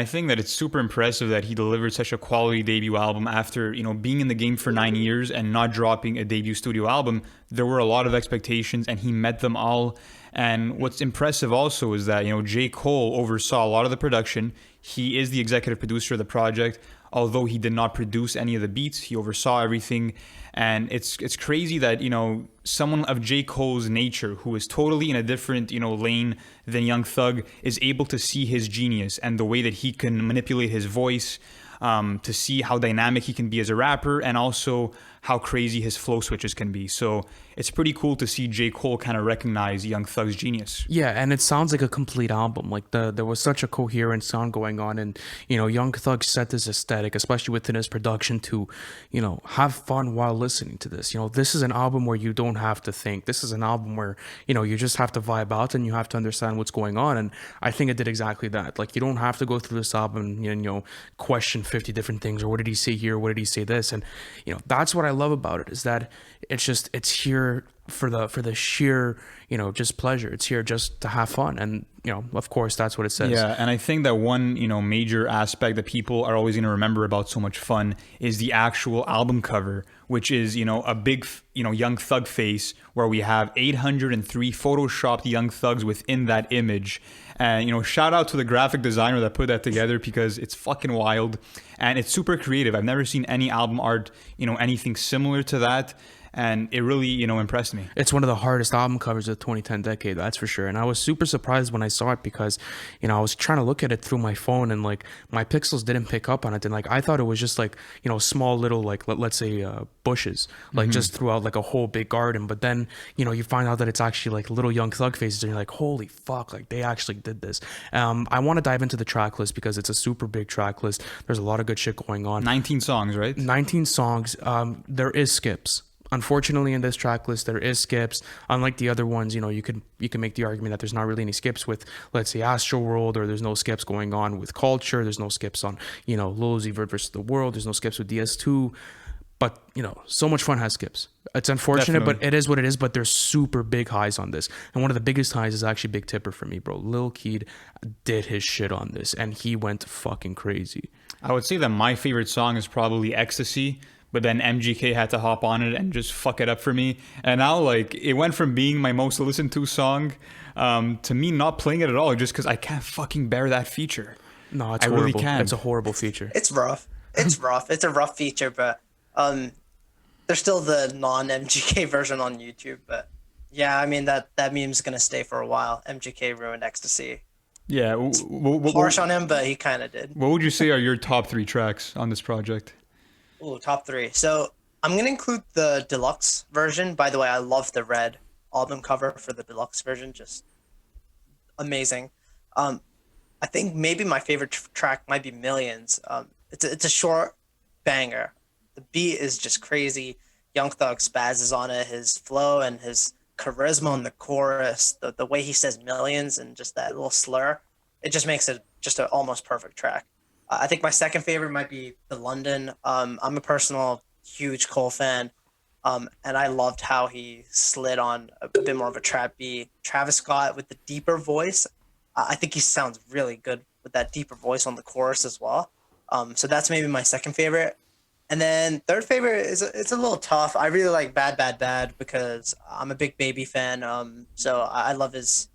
I think that it's super impressive that he delivered such a quality debut album after, being in the game for 9 years and not dropping a debut studio album. There were a lot of expectations and he met them all. And what's impressive also is that, J. Cole oversaw a lot of the production. He is the executive producer of the project. Although he did not produce any of the beats, he oversaw everything. And it's crazy that, someone of J. Cole's nature, who is totally in a different, lane than Young Thug, is able to see his genius and the way that he can manipulate his voice, to see how dynamic he can be as a rapper, and also how crazy his flow switches can be. So it's pretty cool to see J. Cole kind of recognize Young Thug's genius. Yeah, and it sounds like a complete album. Like there was such a coherent sound going on, and Young Thug set this aesthetic, especially within his production, to have fun while listening to this. This is an album where you don't have to think. This is an album where you just have to vibe out and you have to understand what's going on. And I think it did exactly that. Like, you don't have to go through this album and question 50 different things, or what did he say here, what did he say this, and that's what I love about it, is that it's here for the sheer just pleasure. It's here just to have fun, and of course that's what it says. Yeah, and I think that one major aspect that people are always going to remember about So Much Fun is the actual album cover, which is a big Young Thug face, where we have 803 photoshopped Young Thugs within that image. And shout out to the graphic designer that put that together, because it's fucking wild and it's super creative. I've never seen any album art anything similar to that. And it really, impressed me. It's one of the hardest album covers of the 2010 decade, that's for sure. And I was super surprised when I saw it, because, I was trying to look at it through my phone, and like my pixels didn't pick up on it. And like I thought it was just like, small little, like let's say bushes, like just throughout like a whole big garden. But then, you find out that it's actually like little Young Thug faces, and you're like, holy fuck, like they actually did this. I want to dive into the track list, because it's a super big track list. There's a lot of good shit going on. 19 songs, right? 19 songs. There is skips. Unfortunately, in this track list, there is skips. Unlike the other ones, you can make the argument that there's not really any skips with, let's say, World, or there's no skips going on with Culture. There's no skips on, Lil Uzi Vert versus the World. There's no skips with DS2. But, So Much Fun has skips. It's unfortunate, Definitely. but it is what it is. But there's super big highs on this. And one of the biggest highs is actually Big Tipper for me, bro. Lil Keed did his shit on this, and he went fucking crazy. I would say that my favorite song is probably Ecstasy, but then MGK had to hop on it and just fuck it up for me. And now, like, it went from being my most listened to song to me not playing it at all, just because I can't fucking bear that feature. No, it's I horrible. really can't. It's a horrible feature. It's rough. It's rough. It's a rough feature, but there's still the non-MGK version on YouTube. But yeah, I mean that meme's gonna stay for a while. MGK ruined Ecstasy. Yeah. Harsh on him, but he kind of did. What would you say are your top 3 tracks on this project? Ooh, top 3. So I'm gonna include the deluxe version. By the way, I love the red album cover for the deluxe version. Just amazing. I think maybe my favorite track might be Millions. It's a short banger. The beat is just crazy. Young Thug spazzes on it. His flow and his charisma on the chorus, the way he says millions and just that little slur, it just makes it just an almost perfect track. I think my second favorite might be the London. I'm a personal huge Cole fan, and I loved how he slid on a bit more of a trap beat. Travis Scott with the deeper voice, I think he sounds really good with that deeper voice on the chorus as well. So that's maybe my second favorite. And then third favorite is it's a little tough. I really like Bad Bad Bad because I'm a big Baby fan. So I love his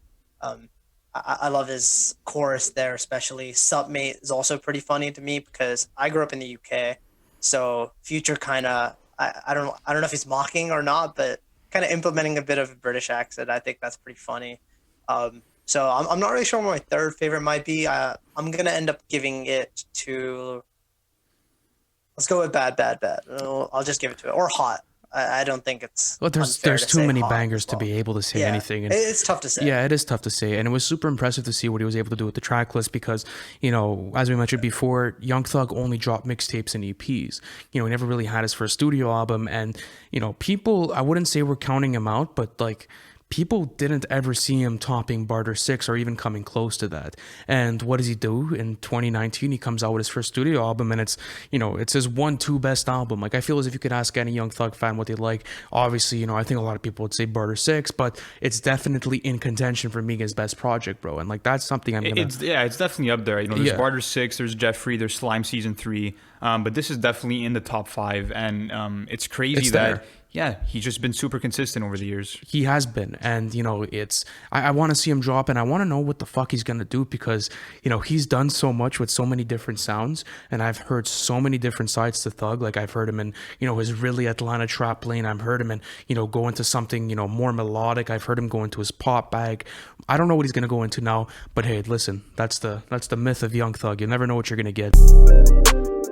I love his chorus there, especially. Sup Mate is also pretty funny to me because I grew up in the UK. So Future kind of I don't know if he's mocking or not, but kind of implementing a bit of a British accent. I think that's pretty funny. So I'm not really sure what my third favorite might be. I'm gonna end up giving it to. Let's go with Bad Bad Bad. I'll just give it to it, or Hot. I don't think it's. Well, there's too many bangers to be able to say anything. And it's tough to say. Yeah, it is tough to say, and it was super impressive to see what he was able to do with the track list because, as we mentioned before, Young Thug only dropped mixtapes and EPs. He never really had his first studio album, and people, I wouldn't say we're counting him out, but like people didn't ever see him topping Barter 6 or even coming close to that. And what does he do? In 2019, he comes out with his first studio album, and it's, it's his 1-2 best album. Like, I feel as if you could ask any Young Thug fan what they like. Obviously, I think a lot of people would say Barter 6, but it's definitely in contention for me his best project, bro. And like, that's something I'm gonna... It's definitely up there. There's Barter 6, there's Jeffrey, there's Slime Season 3, but this is definitely in the top 5, and it's crazy that... Yeah, he's just been super consistent over the years. He has been. And, I want to see him drop, and I want to know what the fuck he's going to do, because, he's done so much with so many different sounds, and I've heard so many different sides to Thug. Like, I've heard him in, his really Atlanta trap lane. I've heard him in, go into something, more melodic. I've heard him go into his pop bag. I don't know what he's going to go into now, but hey, listen, that's the myth of Young Thug. You never know what you're going to get.